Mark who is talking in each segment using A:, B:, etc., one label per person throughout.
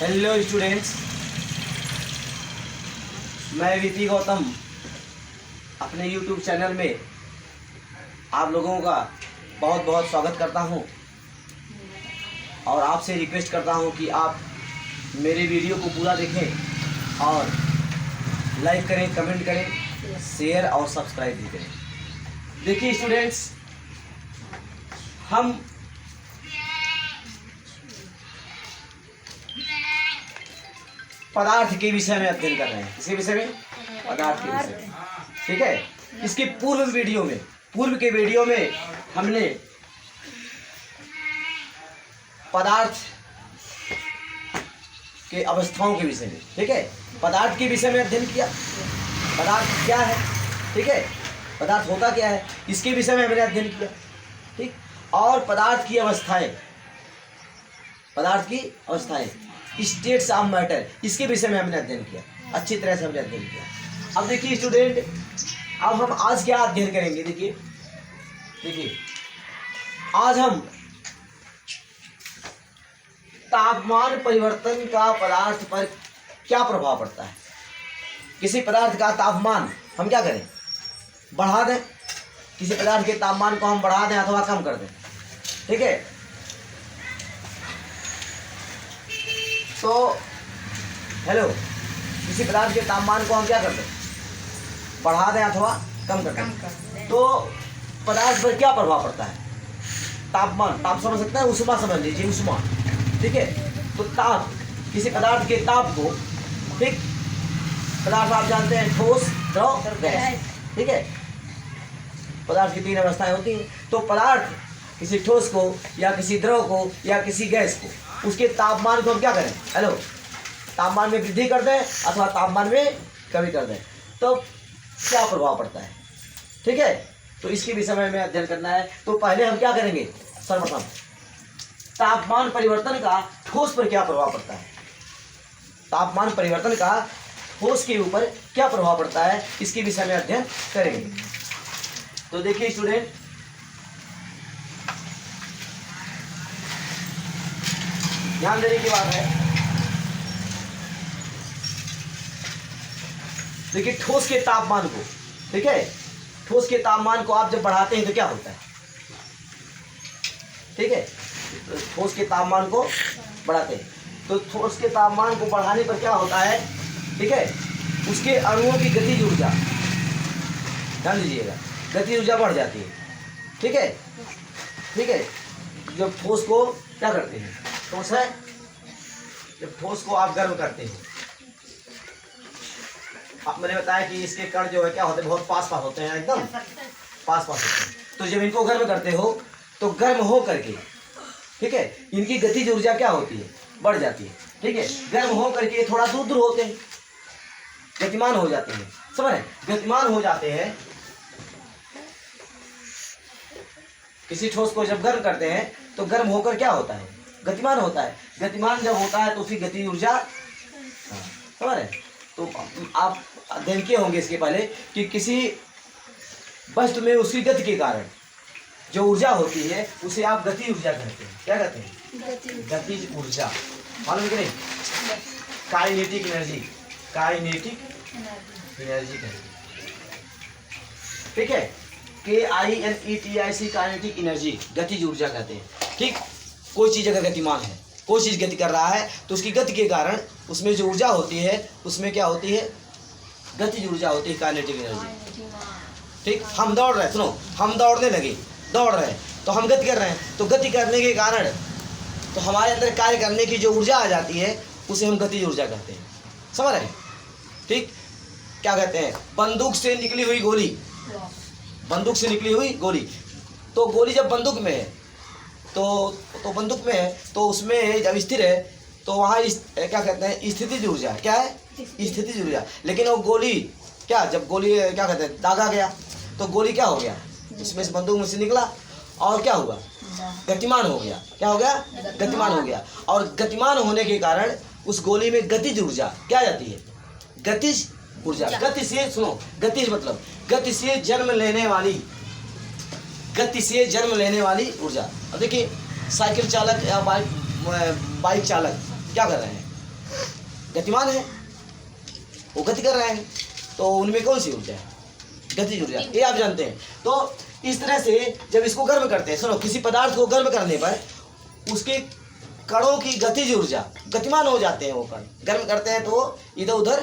A: Hello students, मैं VP Gautam अपने YouTube channel में आप लोगों का बहुत बहुत स्वागत करता हूं और आपसे रिक्वेस्ट करता हूं कि आप मेरे वीडियो को पूरा देखें और लाइक करें, कमेंट करें, शेयर और सब्सक्राइब भी करें। देखिए स्टूडेंट्स, हम पदार्थ के विषय में अध्ययन कर रहे हैं। किसी विषय में? पदार्थ के विषय में। ठीक है। इसके पूर्व के वीडियो में हमने पदार्थ के अवस्थाओं के विषय में, ठीक है, पदार्थ के विषय में अध्ययन किया। पदार्थ क्या है, ठीक है, पदार्थ होता क्या है, इसके विषय में हमने अध्ययन किया। ठीक। और पदार्थ की अवस्थाएं, स्टेट्स ऑफ मैटर, इसके विषय में हमने अध्ययन किया। अच्छी तरह से हमने अध्ययन किया। अब देखिए स्टूडेंट, अब हम आज क्या अध्ययन करेंगे। देखिए आज हम तापमान परिवर्तन का पदार्थ पर क्या प्रभाव पड़ता है। किसी पदार्थ का तापमान हम क्या करें, बढ़ा दें। किसी पदार्थ के तापमान को हम बढ़ा दें अथवा कम कर दें। ठीक है। तो हेलो, किसी पदार्थ के तापमान को हम क्या कर दें, बढ़ा दें अथवा कम कर दें। तो पदार्थ पर क्या प्रभाव पड़ता है। तापमान, ताप समझ सकते हैं, उष्मा समझ लीजिए, उष्मा। ठीक है। तो ताप, किसी पदार्थ के ताप को, ठीक, पदार्थ आप जानते हैं, ठोस, द्रव, गैस। ठीक है। पदार्थ की तीन अवस्थाएं होती हैं। तो पदार्थ किसी ठोस को या किसी द्रव को या किसी गैस को, उसके तापमान को हम क्या करें, हेलो, तापमान में वृद्धि कर दें अथवा तापमान में कमी कर दें, तो क्या प्रभाव पड़ता है। ठीक है। तो इसके विषय में हमें अध्ययन करना है। तो पहले हम क्या करेंगे, सर्वप्रथम तापमान परिवर्तन का ठोस पर क्या प्रभाव पड़ता है। तापमान परिवर्तन का ठोस के ऊपर क्या प्रभाव पड़ता है, इसके विषय में अध्ययन करेंगे। तो देखिए स्टूडेंट, ध्यान देने की बात है। देखिए ठोस के तापमान को, ठीक है, ठोस के तापमान को आप जब बढ़ाते हैं तो क्या होता है। ठीक है। तो ठोस के तापमान को बढ़ाते हैं, तो ठोस के तापमान को बढ़ाने पर क्या होता है, ठीक है, उसके अणुओं की गतिज ऊर्जा, ध्यान दीजिएगा, गतिज ऊर्जा बढ़ जाती है। ठीक है। ठीक है। जब ठोस को क्या करते हैं, ठोस है, जब ठोस को आप गर्म करते हैं, आप मैंने बताया कि इसके कण जो है क्या होते हैं, बहुत पास होते हैं, एकदम पास होते हैं। तो जब इनको गर्म करते हो तो गर्म हो करके, ठीक है, इनकी गतिज ऊर्जा क्या होती है, बढ़ जाती है। ठीक है। गर्म हो करके थोड़ा दूर होते हैं, गतिमान हो जाते हैं। समझ रहे, गतिमान हो जाते हैं। किसी ठोस को जब गर्म करते हैं तो गर्म होकर क्या होता है, गतिमान होता है। गतिमान जब होता है तो उसकी गति ऊर्जा, समझ रहे। तो आप अध्ययन किए होंगे इसके पहले कि किसी वस्तु में उसकी गति के कारण जो ऊर्जा होती है उसे आप गति ऊर्जा कहते हैं। क्या कहते हैं, गतिज ऊर्जा। मालूम कि नहीं, काइनेटिक एनर्जी, काइनेटिक एनर्जी कहते हैं। ठीक है। KINETIC, काइनेटिक एनर्जी, गतिज ऊर्जा कहते हैं। ठीक। कोई चीज़ अगर गतिमान है, कोई चीज़ गति कर रहा है तो उसकी गति के कारण उसमें जो ऊर्जा होती है उसमें क्या होती है, गतिज ऊर्जा होती है, काइनेटिक एनर्जी। ठीक। हम दौड़ रहे हैं, सुनो, हम दौड़ने लगे, दौड़ रहे हैं तो हम गति कर रहे हैं, तो गति करने के कारण तो हमारे अंदर कार्य करने की जो ऊर्जा आ जाती है उसे हम गतिज ऊर्जा कहते हैं। समझ रहे हैं। ठीक। क्या कहते हैं, बंदूक से निकली हुई गोली, बंदूक से निकली हुई गोली, तो गोली जब बंदूक में है तो बंदूक में है तो उसमें जब स्थिर है तो वहाँ क्या कहते हैं, स्थितिज ऊर्जा। क्या है, स्थितिज ऊर्जा। लेकिन वो गोली क्या, जब गोली क्या कहते हैं, दागा गया तो गोली क्या हो गया, उसमें से बंदूक में से निकला और क्या हुआ, गतिमान हो गया। क्या हो गया, गतिमान हो गया। और गतिमान होने के कारण उस गोली में गतिज ऊर्जा क्या आ जाती है, गतिज ऊर्जा। गति से, सुनो, गतिज मतलब गति से जन्म लेने वाली, गति से जन्म लेने वाली ऊर्जा। अब देखिए साइकिल चालक या बाइक चालक क्या कर रहे हैं, गतिमान है, वो गति कर रहे हैं, तो उनमें कौन सी ऊर्जा है? गतिज ऊर्जा, ये आप जानते हैं। तो इस तरह से जब इसको गर्म करते हैं, सुनो, किसी पदार्थ को गर्म करने पर उसके कणों की गतिज ऊर्जा, गतिमान हो जाते हैं वो कण। गर्म करते हैं तो इधर उधर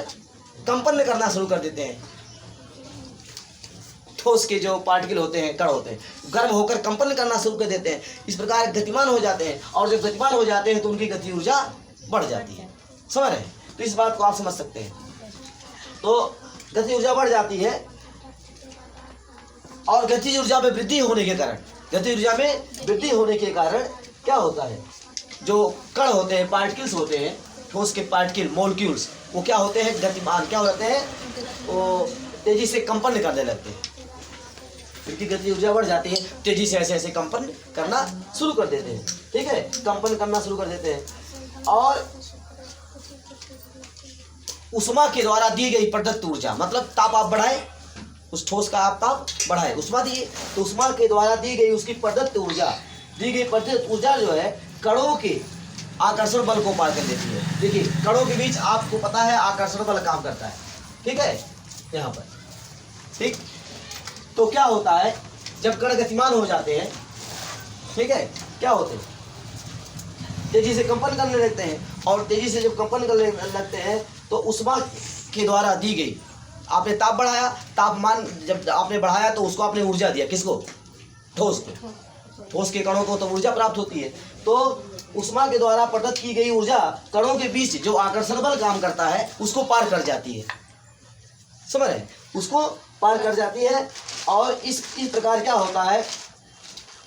A: कंपन करना शुरू कर देते हैं। ठोस के जो पार्टिकल होते हैं, कण होते हैं, गर्म होकर कंपन करना शुरू कर देते हैं। इस प्रकार गतिमान हो जाते हैं, और जब गतिमान हो जाते हैं तो उनकी गति ऊर्जा बढ़ जाती है। समझ रहे हैं? तो इस बात को आप समझ सकते हैं। तो गति ऊर्जा बढ़ जाती है, और गतिज ऊर्जा में वृद्धि होने के कारण, गति ऊर्जा में वृद्धि होने के कारण क्या होता है? जो कण होते हैं, पार्टिकल्स होते हैं, ठोस के पार्टिकल, मॉलिक्यूल्स, वो क्या होते हैं? गतिमान क्या हो जाते हैं? वो तेजी से कंपन करने लगते हैं। इनकी गति ऊर्जा बढ़ जाती है, तेजी से ऐसे ऐसे कंपन करना शुरू कर देते हैं। ठीक है, कंपन करना शुरू कर देते हैं। और उष्मा के द्वारा दी गई प्रदत्त ऊर्जा, मतलब ताप आप बढ़ाए, उस ठोस का आप ताप बढ़ाए, उष्मा दिए, तो उष्मा के द्वारा दी गई उसकी प्रदत्त ऊर्जा, दी गई प्रदत्त ऊर्जा जो है कणों के आकर्षण बल को पार कर लेती है। देखिए, कणों के बीच आपको पता है आकर्षण बल काम करता है। ठीक है, यहाँ पर ठीक। तो क्या होता है जब कण गतिमान हो जाते हैं, ठीक है, क्या होते हैं? तेजी से कंपन करने लगते हैं, और तेजी से जब कंपन करने लगते हैं तो उष्मा के द्वारा दी गई, आपने ताप बढ़ाया, तापमान जब आपने बढ़ाया तो उसको आपने ऊर्जा दिया, किसको? ठोस को, ठोस के कणों को तो ऊर्जा प्राप्त होती है। तो उष्मा के द्वारा प्रदत्त की गई ऊर्जा कणों के बीच जो आकर्षण बल काम करता है उसको पार कर जाती है। समझ रहे? उसको पार कर जाती है, और इस प्रकार क्या होता है?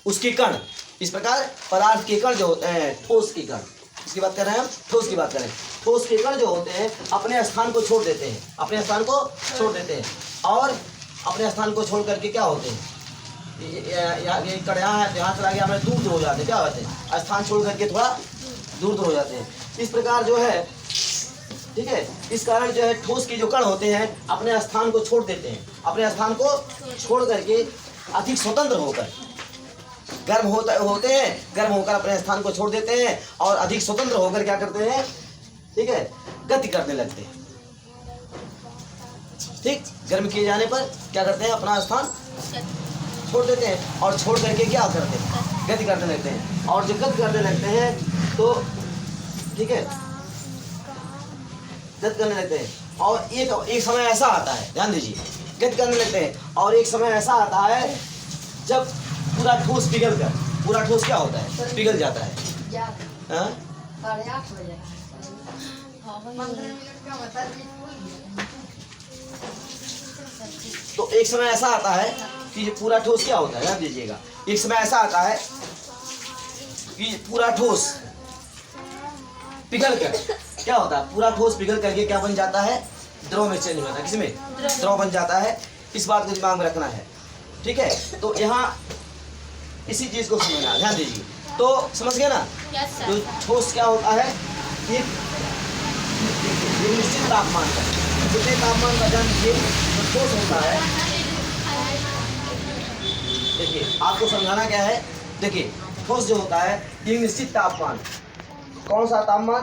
A: उसके कण, इस प्रकार पदार्थ के कण जो होते हैं, ठोस के कण, इसकी बात कर रहे हैं हम, ठोस की बात करें, ठोस के कण जो होते हैं अपने स्थान को छोड़ देते हैं, अपने स्थान को छोड़ देते हैं, और अपने स्थान को छोड़ करके क्या होते हैं? ये कण यहाँ है, यहाँ चला गया, हमें दूर दूर हो जाते हैं। क्या होते हैं? स्थान छोड़ करके थोड़ा दूर दूर हो जाते हैं। इस प्रकार जो है, ठीक है, इस कारण जो है ठोस के जो कण होते हैं अपने स्थान को छोड़ देते हैं, अपने स्थान को छोड़ करके अधिक स्वतंत्र होकर गर्म होते हैं, गर्म होकर अपने स्थान को छोड़ देते हैं, और अधिक स्वतंत्र होकर क्या करते हैं? ठीक है, गति करने लगते हैं। ठीक, गर्म किए जाने पर क्या करते हैं? अपना स्थान छोड़ देते हैं, और छोड़ करके क्या करते हैं? गति करने लगते हैं। और जब गति करने लगते हैं तो ठीक है, गति करने लगते हैं, और एक समय ऐसा आता है, ध्यान दीजिए, गति करने लगते हैं, और एक समय ऐसा आता है जब पूरा ठोस पिघल कर, पूरा ठोस क्या होता है? पिघल जाता है। तो एक समय ऐसा आता है कि पूरा ठोस क्या होता है, ध्यान दीजिएगा, एक समय ऐसा आता है कि पूरा ठोस पिघल कर क्या होता है? पूरा ठोस पिघल करके क्या बन जाता है? द्रव में चेंज होता है। किसमें? द्रव बन जाता है। इस बात को दिमाग में रखना है। ठीक है, तो यहाँ इसी चीज को समझना, ध्यान दीजिए। तो समझ गए ना? जो ठोस क्या होता है? एक निश्चित तापमान पर, कितने तापमान पर जान दीजिए तो ठोस होता है। देखिए, आपको समझाना क्या है? देखिए, ठोस जो होता है एक निश्चित तापमान, कौन सा तापमान?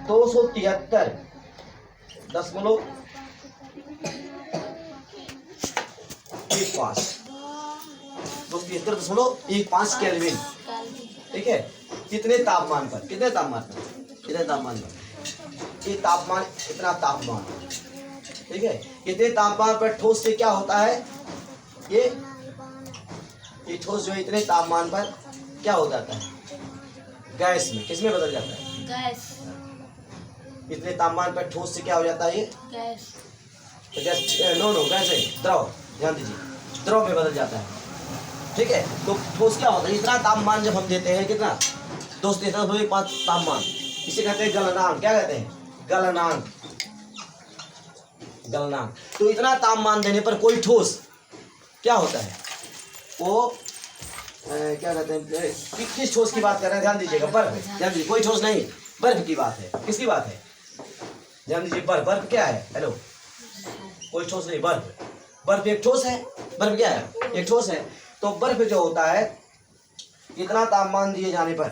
A: 273.15 273.15 केल्विन। ठीक है, कितने तापमान पर? कितने तापमान पर? कितने तापमान पर? ये तापमान, इतना तापमान। ठीक है, इतने तापमान पर ठोस से क्या होता है? ये ठोस जो है इतने तापमान पर क्या हो जाता है? गैस में। किस में बदल जाता है?
B: गैस।
A: इतने तापमान पर ठोस से क्या हो जाता है? ये
B: गैस।
A: तो गैस, नो गैस है, द्रव। ध्यान दीजिए, द्रव में बदल जाता है। ठीक है, तो ठोस क्या होता है? इतना तापमान जब हम देते हैं, कितना? 273.5 तापमान, इसे कहते हैं गलनांक। क्या कहते हैं? गलनांक। गलनांक। तो इतना तापमान देने पर कोई ठोस क्या होता है? वो क्या कहते हैं? किस ठोस की बात कर रहे हैं? ध्यान दीजिएगा, बर्फ। ध्यान दीजिए, कोई ठोस नहीं, बर्फ की बात है। किसकी बात है? ध्यान दीजिए, बर्फ। बर्फ क्या है? हेलो, कोई ठोस नहीं, बर्फ। बर्फ एक ठोस है। बर्फ क्या है? एक ठोस है। तो बर्फ जो होता है, इतना तापमान दिए जाने पर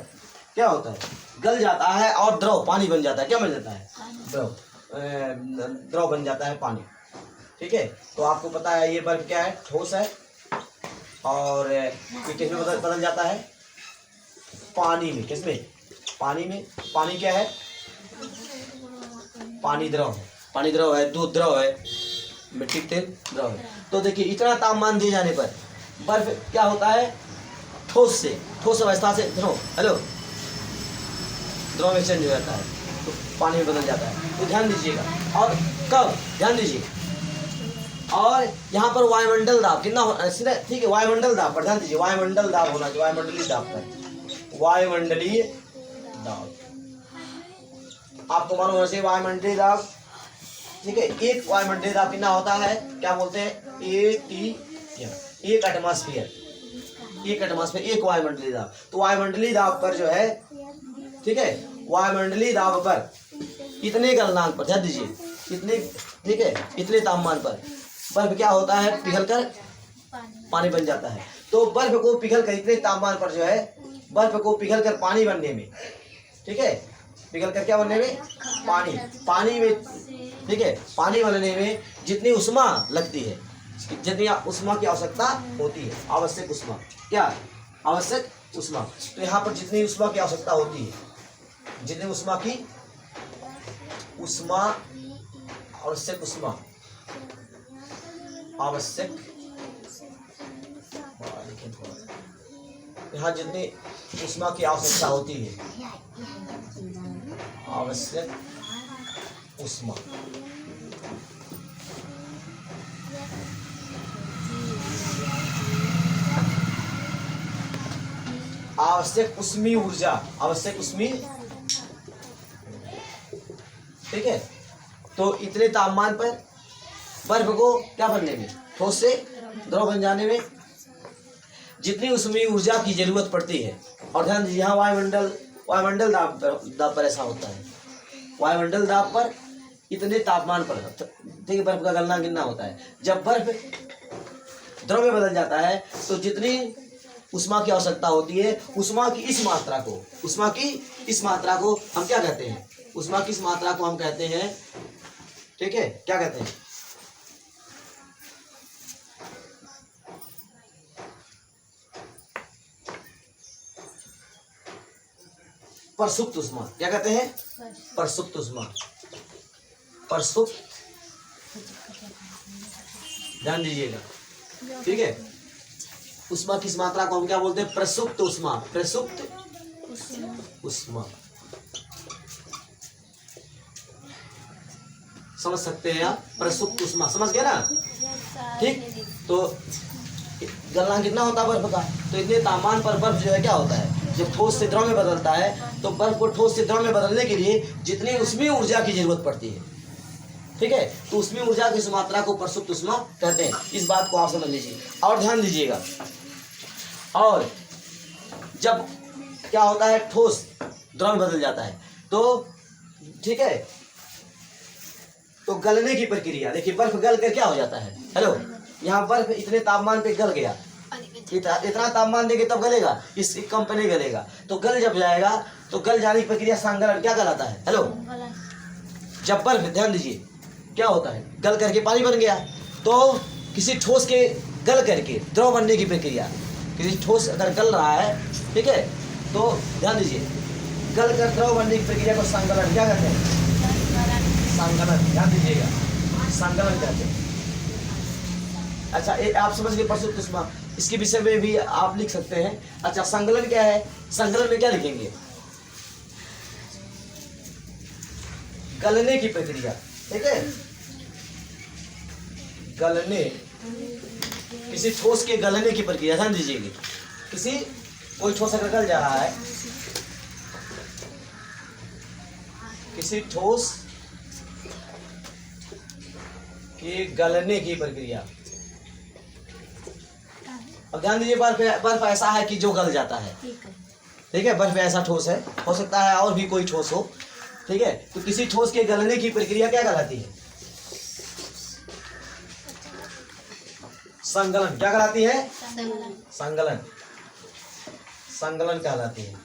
A: क्या होता है? गल जाता है और द्रव पानी बन जाता है। क्या बन जाता है? द्रव। द्रव बन जाता है पानी। ठीक है, तो आपको पता है ये बर्फ क्या है? ठोस है। और ये किसमें बदल जाता है? पानी में। किसमें? पानी में। पानी क्या है? पानी द्रव है। पानी द्रव है, दूध द्रव है, मिट्टी तेल द्रव है। तो देखिए इतना तापमान दिए जाने पर बर्फ क्या होता है? ठोस से, ठोस अवस्था से द्रव, हेलो, द्रव में चेंज हो जाता है, तो पानी में बदल जाता है। तो ध्यान दीजिएगा। और कब? ध्यान दीजिए। और यहाँ पर वायुमंडल दाब कितना हो? ठीक है, वायुमंडल दाब पर ध्यान दीजिए। वायुमंडल दाब होना चाहिए, वायुमंडलीय दाब पर। वायुमंडलीय दाब आपको मालूम होना चाहिए। वायुमंडलीय दाब, ठीक है, एक वायुमंडलीय दाब कितना होता है? क्या बोलते हैं? एक एटमॉस्फेयर। एक एटमॉस्फेयर, एक वायुमंडलीय दाब। तो वायुमंडलीय दाब पर जो है, ठीक है, वायुमंडलीय दाब पर इतने गलनांक पर ध्यान दीजिए, इतने, ठीक है, इतने तापमान पर बर्फ क्या होता है? पिघलकर पानी बन जाता है। तो बर्फ को पिघलकर इतने तापमान पर जो है, बर्फ को पिघलकर पानी बनने में, ठीक है, पिघलकर क्या बनने में? पानी। पानी में, ठीक है, पानी बनने में जितनी उष्मा लगती है, जितनी उष्मा की आवश्यकता होती है, आवश्यक उष्मा, क्या? आवश्यक उष्मा। तो यहाँ पर जितनी उष्मा की आवश्यकता होती है, जितनी उष्मा की आवश्यक उष्मा, आवश्यक, यहाँ जितनी उष्मा की आवश्यकता होती है, आवश्यक उष्मा, आवश्यक उष्मीय ऊर्जा, आवश्यक उष्मीय, ठीक है। तो इतने तापमान पर बर्फ को क्या बनने में? ठोस से द्रव बन जाने में जितनी उष्मीय ऊर्जा की जरूरत पड़ती है। और ध्यान दीजिए, यहाँ वायुमंडल दाब पर ऐसा होता है। वायुमंडल दाब पर इतने तापमान पर, ठीक है, बर्फ का गलना गिरना होता है। जब बर्फ द्रव में बदल जाता है तो जितनी उष्मा की आवश्यकता होती है, उष्मा की इस मात्रा को, उष्मा की इस मात्रा को हम क्या कहते हैं? उष्मा की इस मात्रा को हम कहते हैं, ठीक है, क्या कहते हैं? प्रसुप्त उष्मा। क्या कहते हैं? प्रसुप्त उष्मा। प्रसुप्त, ध्यान दीजिएगा, ठीक है। उष्मा किस मात्रा को हम क्या बोलते हैं? प्रसुप्त उष्मा। प्रसुप्त उष्मा, समझ सकते हैं आप? प्रसुप्त उष्मा, समझ गए ना? ठीक। तो गलनांक कितना होता है बर्फ का? तो इतने तापमान पर बर्फ जो है क्या होता है? जब ठोस से द्रव में बदलता है, तो बर्फ को ठोस से द्रव में बदलने के लिए जितनी उष्मीय ऊर्जा की जरूरत पड़ती है, ठीक है, तो उष्मीय ऊर्जा की इस मात्रा को प्रसुप्त उष्मा कहते हैं। इस बात को आप समझ लीजिए और ध्यान दीजिएगा। और जब क्या होता है? ठोस द्रव में बदल जाता है, तो ठीक है, तो गलने की प्रक्रिया, देखिए बर्फ गल कर क्या हो जाता है? हेलो, यहाँ बर्फ इतने तापमान पे गल गया, इतना तापमान देंगे तब गलेगा, इस कम पे नहीं गलेगा। तो गल जब जाएगा तो गल जाने की प्रक्रिया सांगरण क्या कहलाता है? हेलो, जब बर्फ, ध्यान दीजिए, क्या होता है? गल करके पानी बन गया। तो किसी ठोस के गल करके द्रव बनने की प्रक्रिया, किसी ठोस अगर गल रहा है, ठीक है, तो ध्यान दीजिए, गल कर द्रव बनने की प्रक्रिया को सांगरण क्या कहते हैं? सांगलन, ध्यान दीजिएगा, सांगलन कहते हैं। अच्छा, आप समझ गए प्रसुप्त उष्मा, इसके विषय में भी आप लिख सकते हैं। अच्छा, संकलन क्या है? संकलन में क्या लिखेंगे? गलने की प्रक्रिया, ठीक है, गलने, किसी ठोस के गलने की प्रक्रिया, ध्यान दीजिएगा। किसी, कोई ठोस अगर गल जा रहा है, किसी ठोस के गलने की प्रक्रिया। अब ध्यान दीजिए, बर्फ ऐसा है कि जो गल जाता है, ठीक है, बर्फ ऐसा ठोस है, हो सकता है और भी कोई ठोस हो, ठीक है। तो किसी ठोस के गलने की प्रक्रिया क्या कहलाती है? संगलन। क्या कहलाती है? संगलन, संगलन कहलाती है।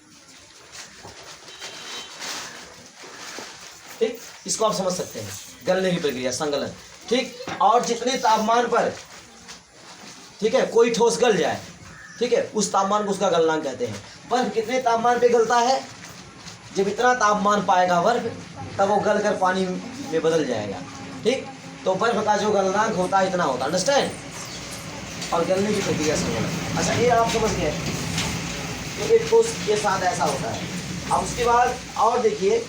A: ठीक, इसको आप समझ सकते हैं, गलने की प्रक्रिया, संगलन। ठीक, और जितने तापमान पर, ठीक है, कोई ठोस गल जाए, ठीक है, उस तापमान को उसका गलनांक कहते हैं। बर्फ कितने तापमान पे गलता है? जब इतना तापमान पाएगा बर्फ, तब वो गल कर पानी में बदल जाएगा। ठीक, तो बर्फ का जो गलनांक होता है इतना होता है, अंडरस्टैंड। और गलने की प्रक्रिया संगलन। अच्छा, ये आप समझ गए, तो एक ठोस के साथ ऐसा होता है। अब उसके बाद और देखिए,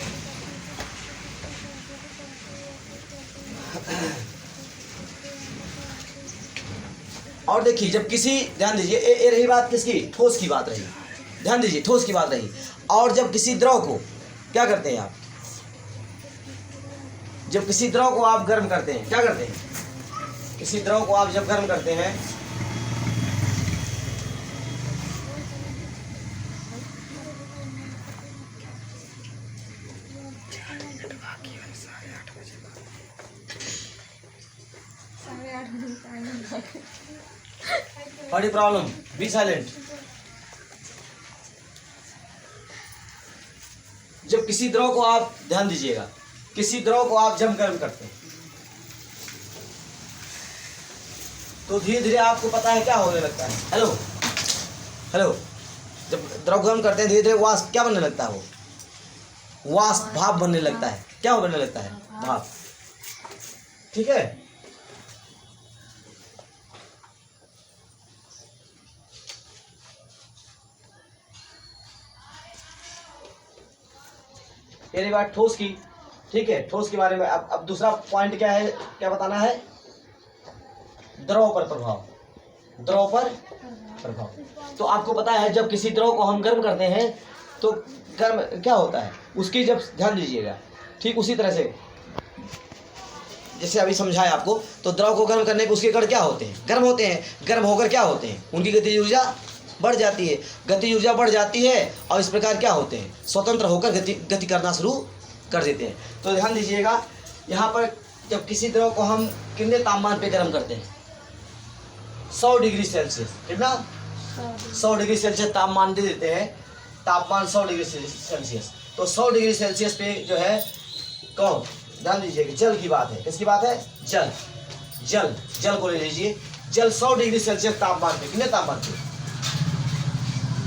A: और देखिए, जब किसी, ध्यान दीजिए, ये रही बात किसकी? ठोस की बात रही, ध्यान दीजिए, ठोस की बात रही। और जब किसी द्रव को क्या करते हैं आप, जब किसी द्रव को आप गर्म करते हैं, क्या करते हैं? किसी द्रव को आप जब गर्म करते हैं, बड़ी प्रॉब्लम, बी साइलेंट। जब किसी द्रव को आप, ध्यान दीजिएगा, किसी द्रव को आप जब गर्म करते हैं, तो धीरे धीरे आपको पता है क्या होने लगता है? हेलो हेलो, जब द्रव गर्म करते हैं, धीरे धीरे वाष्प क्या बनने लगता है? वो वाष्प, भाप बनने लगता है। क्या बनने लगता है? भाप। ठीक है, ये बात ठोस की। ठीक है, ठोस के बारे में। अब दूसरा पॉइंट क्या है, क्या बताना है? द्रव पर प्रभाव, द्रव पर प्रभाव। तो आपको पता है, जब किसी द्रव को हम गर्म करते हैं, तो गर्म क्या होता है उसकी, जब, ध्यान दीजिएगा, ठीक उसी तरह से जैसे अभी समझाया आपको, तो द्रव को गर्म करने पे उसके कण क्या होते हैं? गर्म होते हैं। गर्म होकर क्या होते हैं? उनकी गतिज ऊर्जा बढ़ जाती है। गतिज ऊर्जा बढ़ जाती है और इस प्रकार क्या होते हैं? स्वतंत्र होकर गति करना शुरू कर देते हैं। तो ध्यान दीजिएगा, यहाँ पर जब किसी द्रव को हम कितने तापमान पे गर्म करते हैं? 100 डिग्री सेल्सियस। कितना? 100 डिग्री सेल्सियस तापमान दे देते हैं। तापमान 100 डिग्री सेल्सियस। तो 100 डिग्री सेल्सियस पे जो है कौन, ध्यान दीजिएगा, जल की बात है। किसकी बात है? जल। जल, जल को ले लीजिए। जल 100 डिग्री सेल्सियस तापमान पे, कितने तापमान पे?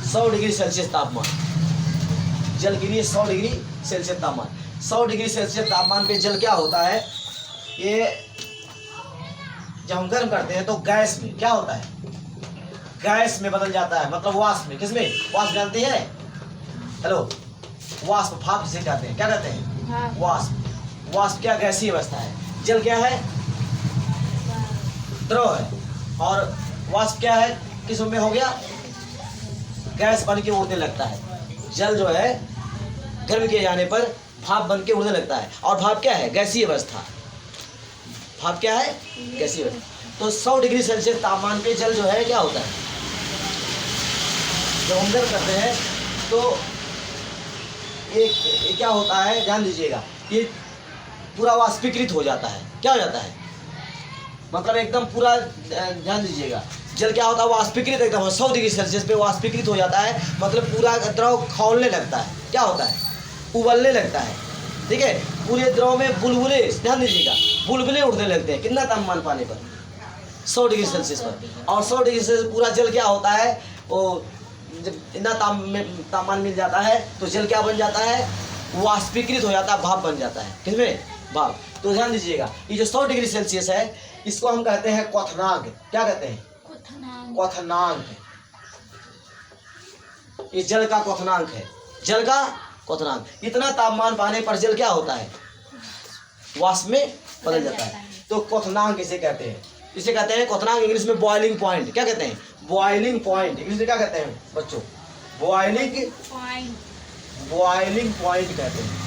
A: 100 डिग्री सेल्सियस तापमान। जल के लिए 100 डिग्री सेल्सियस तापमान। 100 डिग्री सेल्सियस तापमान पे जल क्या होता है? ये जब हम गर्म करते हैं तो गैस में क्या होता है? गैस में बदल जाता है, मतलब वाष्प में। किसमें? वाष्प जानते हैं? हेलो, वाष्प, भाप जिसे कहते हैं। क्या कहते हैं? वाष्प। वाष्प क्या? गैसीय अवस्था है। जल क्या है? द्रव है। और वाष्प क्या है? किस में हो गया? गैस बन के उड़ने लगता है। जल जो है गर्म किए जाने पर भाप बन के उड़ने लगता है। और भाप क्या है? गैसीय अवस्था। भाप क्या है? गैसीय अवस्था। तो 100 डिग्री सेल्सियस तापमान पे जल जो है क्या होता है? जब हम गर्म करते हैं तो ये क्या होता है, ध्यान दीजिएगा, ये पूरा वाष्पीकृत हो जाता है। क्या हो जाता है? मतलब एकदम पूरा, ध्यान दीजिएगा, जल क्या होता है? वाष्पीकृत एकदम 100 डिग्री सेल्सियस पे वाष्पीकृत हो जाता है। मतलब पूरा द्रव खौलने लगता है। क्या होता है? उबलने लगता है। ठीक है, पूरे द्रव में बुलबुले, ध्यान दीजिएगा, बुलबुले उठने लगते हैं। कितना तापमान पाने पर? 100 डिग्री सेल्सियस पर। और 100 डिग्री सेल्सियस पूरा जल क्या होता है? वो जब इतना तापमान मिल जाता है तो जल क्या बन जाता है? वाष्पीकृत हो जाता है, भाप बन जाता है। किसमें? भाप। तो ध्यान दीजिएगा, ये जो 100 डिग्री सेल्सियस है, इसको हम कहते हैं क्वथनांक। क्या कहते हैं? क्वथनांक। ये जल का क्वथनांक है। जल का क्वथनांक। इतना तापमान पाने पर जल क्या होता है? वाष्प में बदल जाता है। तो क्वथनांक इसे कहते हैं। इसे कहते हैं क्वथनांक, इंग्लिश में बॉइलिंग पॉइंट। क्या कहते हैं? Boiling point. इंग्लिश में क्या कहते हैं बच्चों? Boiling point. बॉइलिंग पॉइंट कहते हैं।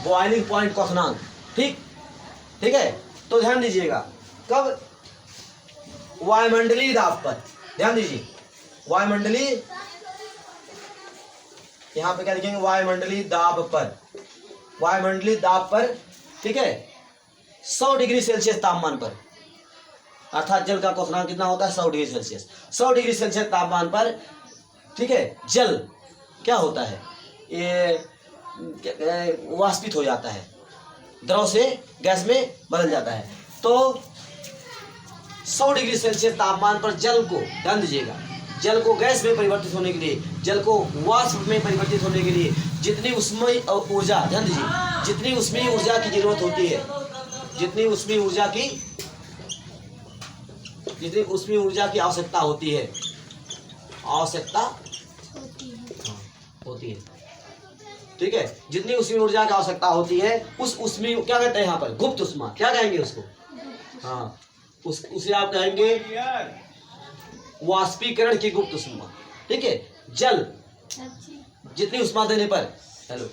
A: बॉइलिंग पॉइंट क्वथनांक। ठीक, ठीक है। तो ध्यान दीजिएगा, कब? वायुमंडलीय दाब पर। ध्यान दीजिए, वायुमंडलीय, यहां पे क्या लिखेंगे? वायुमंडलीय दाब पर। वायुमंडलीय दाब पर, ठीक है, 100 डिग्री सेल्सियस तापमान पर, अर्थात जल का क्वथनांक कितना होता है? 100 डिग्री सेल्सियस। 100 डिग्री सेल्सियस तापमान पर, ठीक है, जल क्या होता है? ये वाष्पित हो जाता है, द्रव से गैस में बदल जाता है। तो 100 डिग्री सेल्सियस तापमान पर जल को, ध्यान दीजिएगा, जल को गैस में परिवर्तित होने के लिए, जल को वाष्प में परिवर्तित होने के लिए जितनी ऊष्मीय ऊर्जा, ध्यान दीजिए, जितनी ऊष्मीय ऊर्जा की जरूरत होती है, जितनी ऊष्मीय ऊर्जा की आवश्यकता होती है, होती है, ठीक है, जितनी ऊष्मीय ऊर्जा की आवश्यकता होती है, उस ऊष्मीय, क्या कहते हैं यहाँ पर, गुप्त ऊष्मा, क्या कहेंगे उसको, हाँ, उसे आप कहेंगे वाष्पीकरण की गुप्त ऊष्मा, ठीक है। जल जितनी ऊष्मा देने पर, हेलो